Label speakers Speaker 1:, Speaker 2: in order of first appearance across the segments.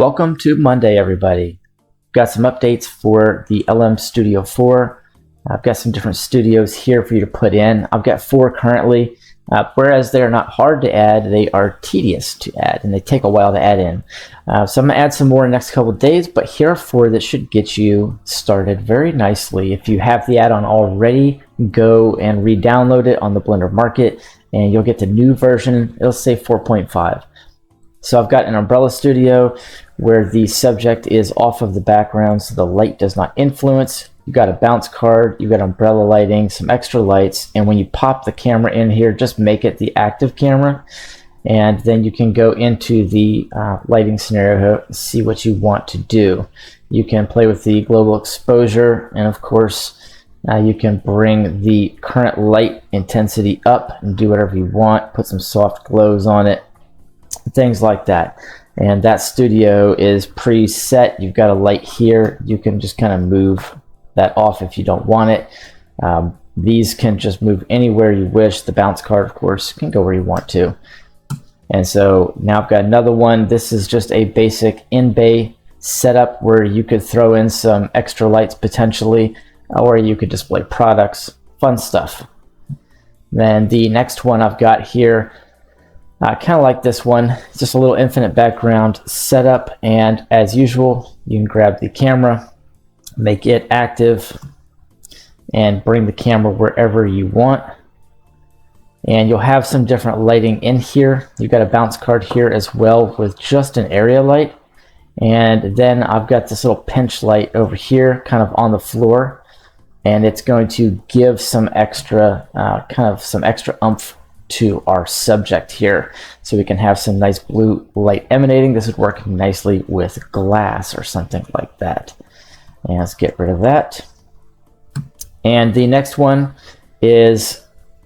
Speaker 1: Welcome to Monday, everybody. Got some updates for the LM Studio 4. I've got some different studios here for you to put in. I've got 4 currently. Whereas they are not hard to add, they are tedious to add, and they take a while to add in. So I'm going to add some more in the next couple of days, but here are 4 that should get you started very nicely. If you have the add-on already, go and re-download it on the Blender Market, and you'll get the new version. It'll say 4.5. So I've got an umbrella studio where the subject is off of the background so the light does not influence. You've got a bounce card, you've got umbrella lighting, some extra lights, and when you pop the camera in here, just make it the active camera, and then you can go into the lighting scenario and see what you want to do. You can play with the global exposure, and of course you can bring the current light intensity up and do whatever you want, put some soft glows on it, things like that. And that studio is preset. You've got a light here, you can just kind of move that off if you don't want it. These can just move anywhere you wish. The bounce card, of course, can go where you want to. And so now I've got another one. This is just a basic in-bay setup where you could throw in some extra lights potentially, or you could display products, fun stuff. Then the next one I've got here, kind of like this one, it's just a little infinite background setup, and as usual, you can grab the camera, make it active, and bring the camera wherever you want. And you'll have some different lighting in here. You've got a bounce card here as well with just an area light. And then I've got this little pinch light over here, kind of on the floor. And it's going to give some extra, some extra oomph to our subject here. So we can have some nice blue light emanating. This would work nicely with glass or something like that. And let's get rid of that. And the next one is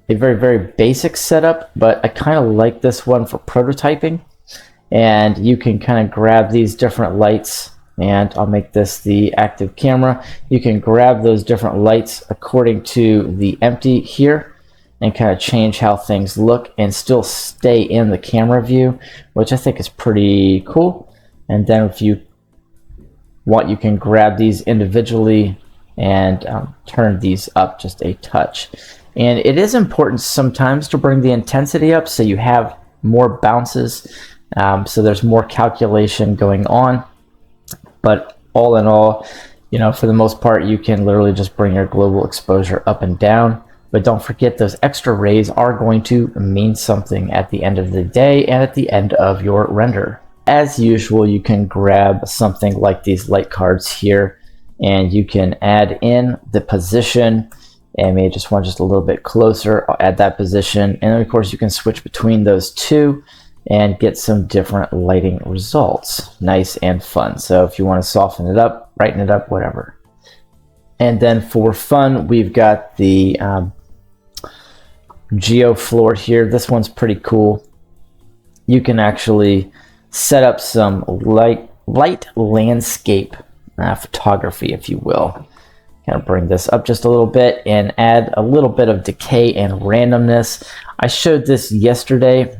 Speaker 1: a very, very basic setup, but I kind of like this one for prototyping. And you can kind of grab these different lights, and I'll make this the active camera. You can grab those different lights according to the empty here and kind of change how things look and still stay in the camera view, which I think is pretty cool. And then if you want, you can grab these individually and turn these up just a touch. And it is important sometimes to bring the intensity up so you have more bounces, so there's more calculation going on. But all in all, you know, for the most part, you can literally just bring your global exposure up and down. But don't forget, those extra rays are going to mean something at the end of the day and at the end of your render. As usual, you can grab something like these light cards here, and you can add in the position, and maybe just want just a little bit closer. I'll add that position, and then of course you can switch between those two and get some different lighting results. Nice and fun. So if you want to soften it up, brighten it up, whatever. And then for fun, we've got the GeoFloor here. This one's pretty cool. You can actually set up some light landscape photography, if you will. Kind of bring this up just a little bit and add a little bit of decay and randomness. I showed this yesterday,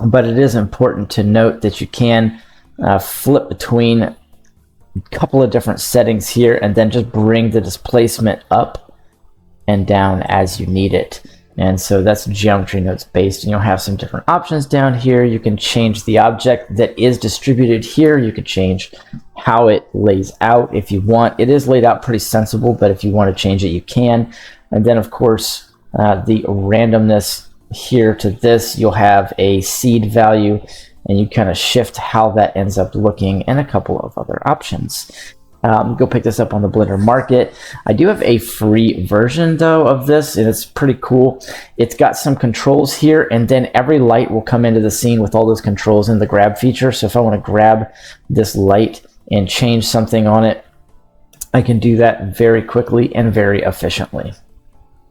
Speaker 1: but it is important to note that you can flip between a couple of different settings here and then just bring the displacement up and down as you need it. And so that's geometry nodes based, and you'll have some different options down here. You can change the object that is distributed here. You can change how it lays out if you want. It is laid out pretty sensible, but if you want to change it, you can. And then of course, the randomness here to this, you'll have a seed value, and you kind of shift how that ends up looking, and a couple of other options. Go pick this up on the Blender Market. I do have a free version though of this, and it's pretty cool. It's got some controls here, and then every light will come into the scene with all those controls in the grab feature. So if I want to grab this light and change something on it, I can do that very quickly and very efficiently.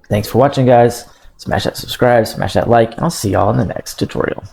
Speaker 1: Thanks for watching, guys. Smash that subscribe, smash that like, and I'll see y'all in the next tutorial.